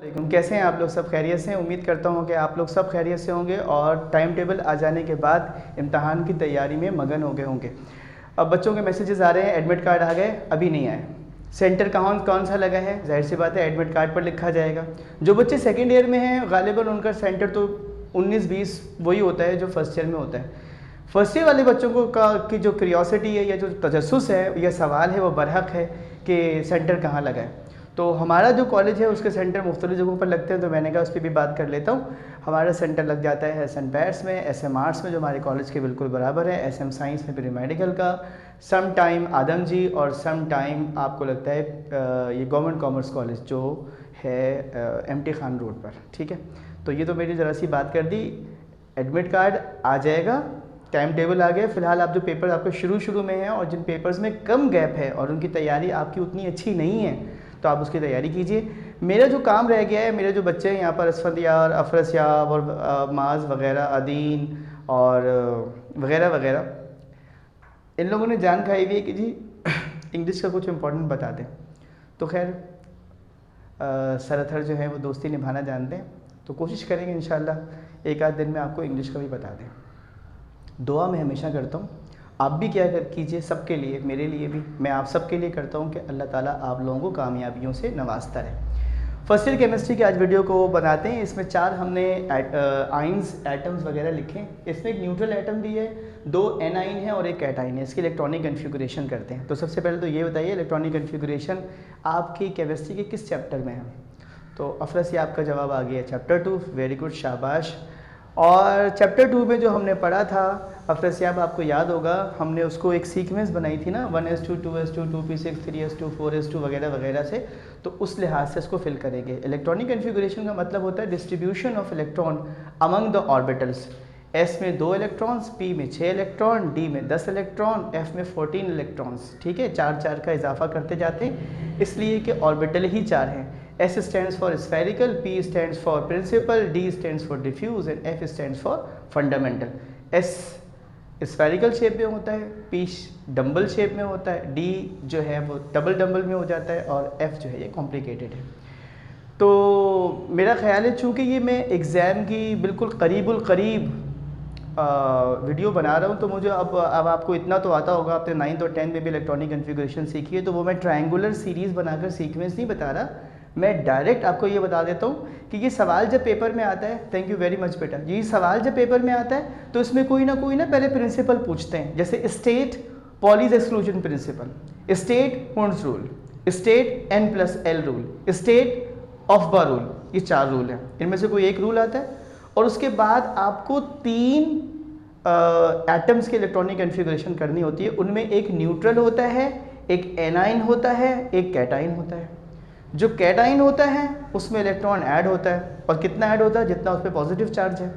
वालेकुम, कैसे हैं आप लोग? सब खैरियत से हैं? उम्मीद करता हूं कि आप लोग सब खैरियत से होंगे और टाइम टेबल आ जाने के बाद इम्तहान की तैयारी में मगन हो गए होंगे। अब बच्चों के मैसेजेस आ रहे हैं, एडमिट कार्ड आ गए, अभी नहीं आए। सेंटर कौन सा लगा है? जाहिर सी बात है एडमिट कार्ड पर लिखा जाएगा। जो बच्चे सेकेंड ईयर में हैं गालिबन उनका सेंटर तो 19-20 वही होता है जो फर्स्ट ईयर में होता है। फर्स्ट ईयर वाले बच्चों को की जो क्यूरियोसिटी है या जो तजस्सुस है या सवाल है वो बरहक है कि सेंटर कहाँ लगा है। तो हमारा जो कॉलेज है उसके सेंटर मुख्तलिफ़ जगहों पर लगते हैं, तो मैंने कहा उस पर भी बात कर लेता हूँ। हमारा सेंटर लग जाता है एस एम पैट्स में, एस एम आर्ट्स में जो हमारे कॉलेज के बिल्कुल बराबर है, एस एम साइंस में प्री मेडिकल का, सम टाइम आदम जी और सम टाइम आपको लगता है ये गवर्नमेंट कॉमर्स कॉलेज जो है एम टी खान रोड पर। ठीक है, तो ये तो मेरी ज़रा सी बात कर दी। एडमिट कार्ड आ जाएगा, टाइम टेबल आ गया। फ़िलहाल आप जो पेपर आपके शुरू में हैं और जिन पेपर्स में कम गैप है और उनकी तैयारी आपकी उतनी अच्छी नहीं है तो आप उसकी तैयारी कीजिए। मेरा जो काम रह गया है, मेरे जो बच्चे हैं यहाँ पर असफद यार, अफरस याब और माज वगैरह, अदीन और वगैरह वगैरह, इन लोगों ने जान खाई हुई है कि जी इंग्लिश का कुछ इंपॉर्टेंट बता दें। तो खैर सरथर जो है वो दोस्ती निभाना जानते हैं, तो कोशिश करेंगे इंशाल्लाह एक आध दिन में आपको इंग्लिश का भी बता दें। दुआ मैं हमेशा करता हूँ, आप भी क्या कीजिए, सबके लिए, मेरे लिए भी, मैं आप सबके लिए करता हूँ कि अल्लाह ताला आप लोगों को कामयाबियों से नवाजता रहे। फर्स्ट ईयर केमिस्ट्री के आज वीडियो को बनाते हैं। इसमें 4 हमने आइंस एटम्स वगैरह लिखे। इसमें एक न्यूट्रल एटम भी है, 2 एनाइन है और एक कैटाइन है। इसकी इलेक्ट्रॉनिक कन्फिगरेशन करते हैं। तो सबसे पहले तो ये बताइए इलेक्ट्रॉनिक कन्फिगरेशन आपकी केमिस्ट्री के किस चैप्टर में है? तो अफरस ये आपका जवाब आ गया चैप्टर 2, वेरी गुड, शाबाश। और चैप्टर 2 में जो हमने पढ़ा था अफरसियाब, आपको याद होगा हमने उसको एक सीक्वेंस बनाई थी ना, 1s2 2s2 2p6 3s2 4s2 वगैरह वगैरह से, तो उस लिहाज से इसको फिल करेंगे। इलेक्ट्रॉनिक कन्फिगरेशन का मतलब होता है distribution of electron among the orbitals. S में 2 इलेक्ट्रॉन्स, P में 6 इलेक्ट्रॉन, D में 10 इलेक्ट्रॉन, F में 14 इलेक्ट्रॉन्स। ठीक है, 4 का इजाफा करते जाते हैं इसलिए कि ऑर्बिटल ही 4 हैं। S stands for spherical, P stands for principal, D stands for diffuse and F stands for fundamental। S spherical shape में होता है, P डम्बल शेप में होता है, D जो है वो डबल डम्बल में हो जाता है और F जो है ये कॉम्प्लिकेटेड है। तो मेरा ख्याल है चूँकि ये मैं एग्ज़ाम की बिल्कुल करीबुल करीब वीडियो बना रहा हूँ, तो मुझे अब आपको इतना तो आता होगा, आपने 9th और 10th में भी इलेक्ट्रॉनिक कन्फिगरेशन सीखी है, तो वो मैं ट्रायंगुलर सीरीज़ बनाकर सीक्वेंस नहीं बता रहा, मैं डायरेक्ट आपको ये बता देता हूँ कि ये सवाल जब पेपर में आता है, थैंक यू वेरी मच बेटा, ये सवाल जब पेपर में आता है तो इसमें कोई ना पहले प्रिंसिपल पूछते हैं, जैसे state Pauli's exclusion principle, state Hund's rule, state N+L rule, state aufbau rule, ये 4 रूल हैं, इनमें से कोई एक रूल आता है और उसके बाद आपको 3 एटम्स की इलेक्ट्रॉनिक कन्फिगरेशन करनी होती है। उनमें एक न्यूट्रल होता है, एक एनाइन होता है, एक कैटाइन होता है। जो कैटाइन होता है उसमें इलेक्ट्रॉन ऐड होता है और कितना ऐड होता है? जितना उस पर पॉजिटिव चार्ज है।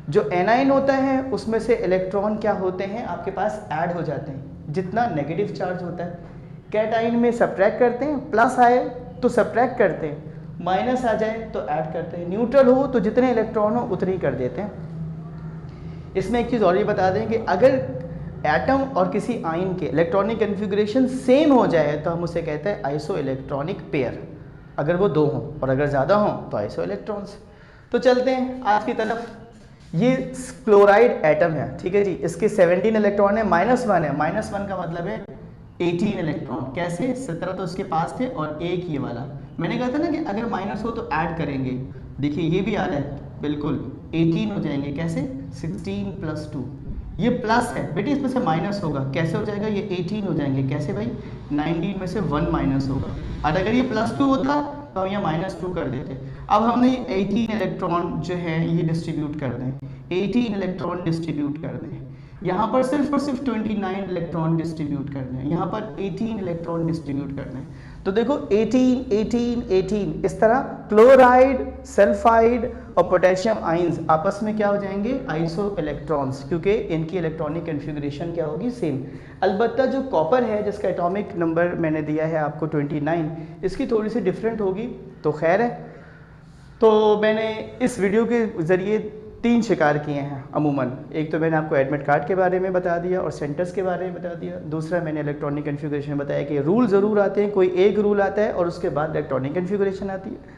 जो एनाइन होता है उसमें से इलेक्ट्रॉन क्या होते हैं आपके पास? ऐड हो जाते हैं, जितना नेगेटिव चार्ज होता है। कैटाइन में सब्ट्रैक्ट करते हैं, प्लस आए तो सब्ट्रैक्ट करते हैं, माइनस आ जाए तो ऐड करते हैं। न्यूट्रल हो तो जितने इलेक्ट्रॉन हो उतने ही कर देते हैं। इसमें एक चीज़ और ये बता दें कि अगर एटम और किसी आयन के इलेक्ट्रॉनिक कन्फिगरेशन सेम हो जाए तो हम उसे कहते हैं आइसो इलेक्ट्रॉनिक पेयर, अगर वो 2 हों, और अगर ज़्यादा हों तो आइसो इलेक्ट्रॉन्स। तो चलते हैं आज की तरफ। ये क्लोराइड एटम है, ठीक है जी, इसके 17 इलेक्ट्रॉन है, -1 है, -1 का मतलब है 18 इलेक्ट्रॉन। कैसे? 17 तो इसके पास थे और एक ये वाला, मैंने कहा था ना कि अगर माइनस हो तो ऐड करेंगे। देखिए ये भी आ रहा है, बिल्कुल 18 हो जाएंगे। कैसे? 16 + 2, ये प्लस है बेटे, इसमें से माइनस होगा, कैसे हो जाएगा? ये 18 हो जाएंगे। कैसे भाई? 19 में से 1 माइनस होगा, और अगर ये +2 होता तो हम यहाँ -2 कर देते। अब हमने 18 इलेक्ट्रॉन जो है ये डिस्ट्रीब्यूट कर दें, 18 इलेक्ट्रॉन डिस्ट्रीब्यूट कर दें, यहाँ पर सिर्फ और सिर्फ 29 इलेक्ट्रॉन डिस्ट्रीब्यूट कर दें, यहाँ पर 18 इलेक्ट्रॉन डिस्ट्रीब्यूट कर दें। तो देखो 18 18 18 इस तरह क्लोराइड, सल्फाइड और पोटेशियम आयंस आपस में क्या हो जाएंगे? आइसो इलेक्ट्रॉन्स, क्योंकि इनकी इलेक्ट्रॉनिक कन्फिगरेशन क्या होगी? सेम। अलबत्ता जो कॉपर है जिसका एटॉमिक नंबर मैंने दिया है आपको 29, इसकी थोड़ी सी डिफरेंट होगी, तो खैर है। तो मैंने इस वीडियो के ज़रिए 3 शिकार किए हैं अमूमन। एक तो मैंने आपको एडमिट कार्ड के बारे में बता दिया और सेंटर्स के बारे में बता दिया। दूसरा मैंने इलेक्ट्रॉनिक कन्फिगरेशन बताया कि रूल ज़रूर आते हैं, कोई एक रूल आता है और उसके बाद इलेक्ट्रॉनिक कन्फिगरेशन आती है।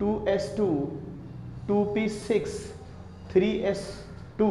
2s2 2p6 3s2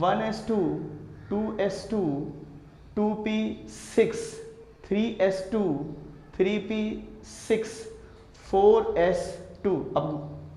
1s2 2s2 2p6 3s2 3p6 4s2.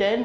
10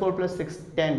4 + 6 10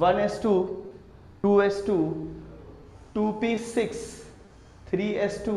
1s2 2s2 2p6 3s2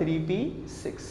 3p6.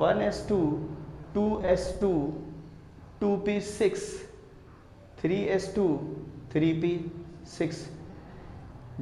1s2 2s2 2p6 3s2 3p6.